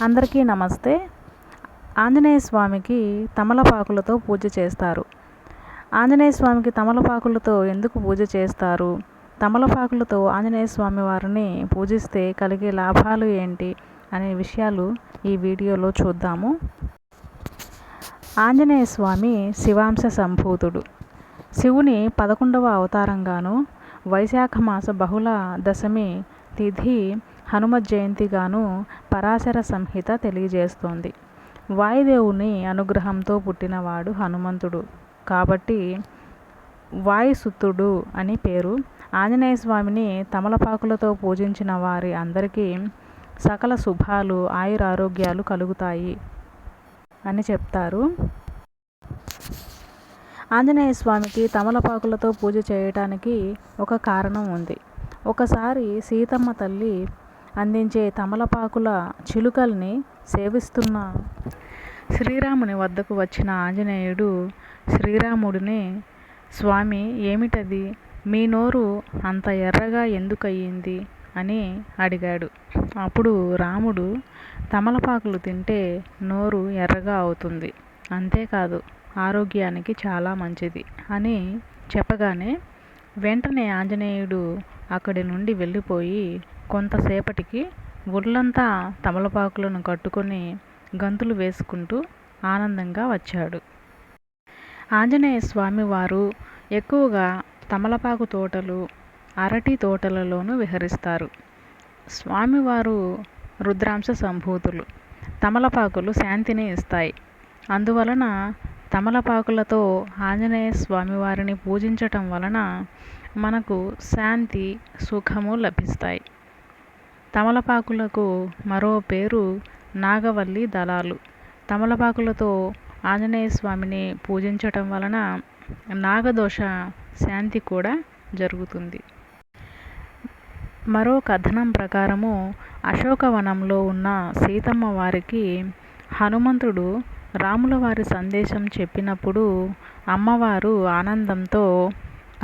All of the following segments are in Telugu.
అందరికీ నమస్తే. ఆంజనేయ స్వామికి తమలపాకులతో పూజ చేస్తారు. ఆంజనేయ స్వామికి తమలపాకులతో ఎందుకు పూజ చేస్తారు? తమలపాకులతో ఆంజనేయ స్వామి వారిని పూజిస్తే కలిగే లాభాలు ఏంటి అనే విషయాలు ఈ వీడియోలో చూద్దాము. ఆంజనేయ స్వామి శివాంశ సంభూతుడు. శివుని 11వ అవతారంగాను, వైశాఖ మాస బహుళ దశమి తిథి హనుమత్ జయంతిగాను పరాశర సంహిత తెలియజేస్తోంది. వాయుదేవుని అనుగ్రహంతో పుట్టినవాడు హనుమంతుడు కాబట్టి వాయుసుతుడు అని పేరు. ఆంజనేయ స్వామిని తమలపాకులతో పూజించిన వారి అందరికీ సకల శుభాలు, ఆయురారోగ్యాలు కలుగుతాయి అని చెప్తారు. ఆంజనేయ స్వామికి తమలపాకులతో పూజ చేయటానికి ఒక కారణం ఉంది. ఒకసారి సీతమ్మ తల్లి అందించే తమలపాకుల చిలుకల్ని సేవిస్తున్న శ్రీరాముని వద్దకు వచ్చిన ఆంజనేయుడు శ్రీరాముడిని, స్వామి ఏమిటది? మీ నోరు అంత ఎర్రగా ఎందుకయ్యింది అని అడిగాడు. అప్పుడు రాముడు, తమలపాకులు తింటే నోరు ఎర్రగా అవుతుంది, అంతేకాదు ఆరోగ్యానికి చాలా మంచిది అని చెప్పగానే వెంటనే ఆంజనేయుడు అక్కడి నుండి వెళ్ళిపోయి కొంతసేపటికి ఒళ్ళంతా తమలపాకులను కట్టుకొని గంతులు వేసుకుంటూ ఆనందంగా వచ్చాడు. ఆంజనేయ స్వామి వారు ఎక్కువగా తమలపాకు తోటలు, అరటి తోటలలోనూ విహరిస్తారు. స్వామివారు రుద్రాంశ సంభూతులు. తమలపాకులు శాంతిని ఇస్తాయి. అందువలన తమలపాకులతో ఆంజనేయ స్వామివారిని పూజించటం వలన మనకు శాంతి, సుఖము లభిస్తాయి. తమలపాకులకు మరో పేరు నాగవల్లి దళాలు. తమలపాకులతో ఆంజనేయ స్వామిని పూజించటం వలన నాగదోష శాంతి కూడా జరుగుతుంది. మరో కథనం ప్రకారము అశోకవనంలో ఉన్న సీతమ్మ వారికి హనుమంతుడు రాముల వారి సందేశం చెప్పినప్పుడు అమ్మవారు ఆనందంతో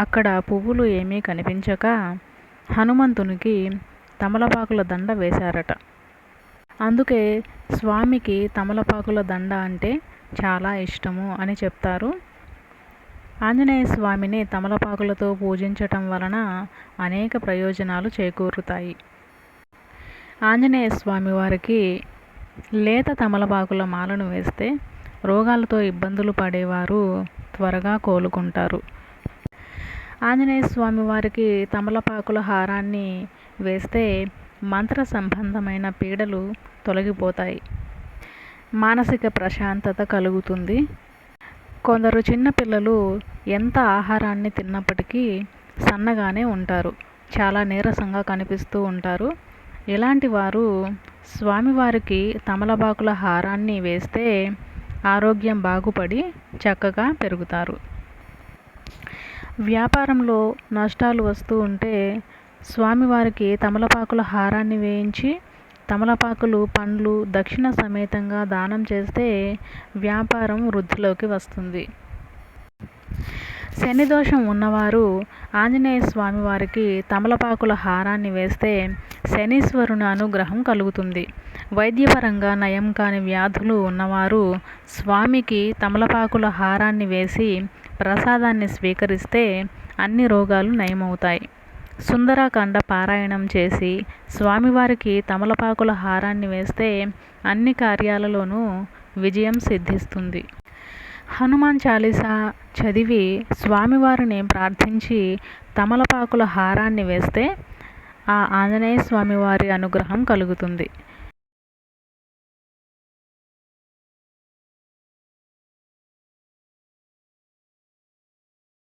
అక్కడ పువ్వులు ఏమీ కనిపించక హనుమంతునికి తమలపాకుల దండ వేశారట. అందుకే స్వామికి తమలపాకుల దండ అంటే చాలా ఇష్టము అని చెప్తారు. ఆంజనేయ స్వామిని తమలపాకులతో పూజించటం వలన అనేక ప్రయోజనాలు చేకూరుతాయి. ఆంజనేయ స్వామి వారికి లేత తమలపాకుల మాలను వేస్తే రోగాలతో ఇబ్బందులు పడేవారు త్వరగా కోలుకుంటారు. ఆంజనేయ స్వామి వారికి తమలపాకుల హారాన్ని వేస్తే మంత్ర సంబంధమైన పీడలు తొలగిపోతాయి. మానసిక ప్రశాంతత కలుగుతుంది. కొందరు చిన్నపిల్లలు ఎంత ఆహారాన్ని తిన్నప్పటికీ సన్నగానే ఉంటారు, చాలా నీరసంగా కనిపిస్తూ ఉంటారు. ఇలాంటి వారు స్వామివారికి తమలపాకుల హారాన్ని వేస్తే ఆరోగ్యం బాగుపడి చక్కగా పెరుగుతారు. వ్యాపారంలో నష్టాలు వస్తూ ఉంటే స్వామివారికి తమలపాకుల హారాన్ని వేయించి తమలపాకులు, పండ్లు దక్షిణ సమేతంగా దానం చేస్తే వ్యాపారం వృద్ధిలోకి వస్తుంది. శని దోషం ఉన్నవారు ఆంజనేయ స్వామి వారికి తమలపాకుల హారాన్ని వేస్తే శనీశ్వరుని అనుగ్రహం కలుగుతుంది. వైద్యపరంగా నయం కాని వ్యాధులు ఉన్నవారు స్వామికి తమలపాకుల హారాన్ని వేసి ప్రసాదాన్ని స్వీకరిస్తే అన్ని రోగాలు నయమవుతాయి. సుందరకాండ పారాయణం చేసి స్వామివారికి తమలపాకుల హారాన్ని వేస్తే అన్ని కార్యాలలోనూ విజయం సిద్ధిస్తుంది. హనుమాన్ చాలీసా చదివి స్వామివారిని ప్రార్థించి తమలపాకుల హారాన్ని వేస్తే ఆ ఆంజనేయ స్వామి వారి అనుగ్రహం కలుగుతుంది.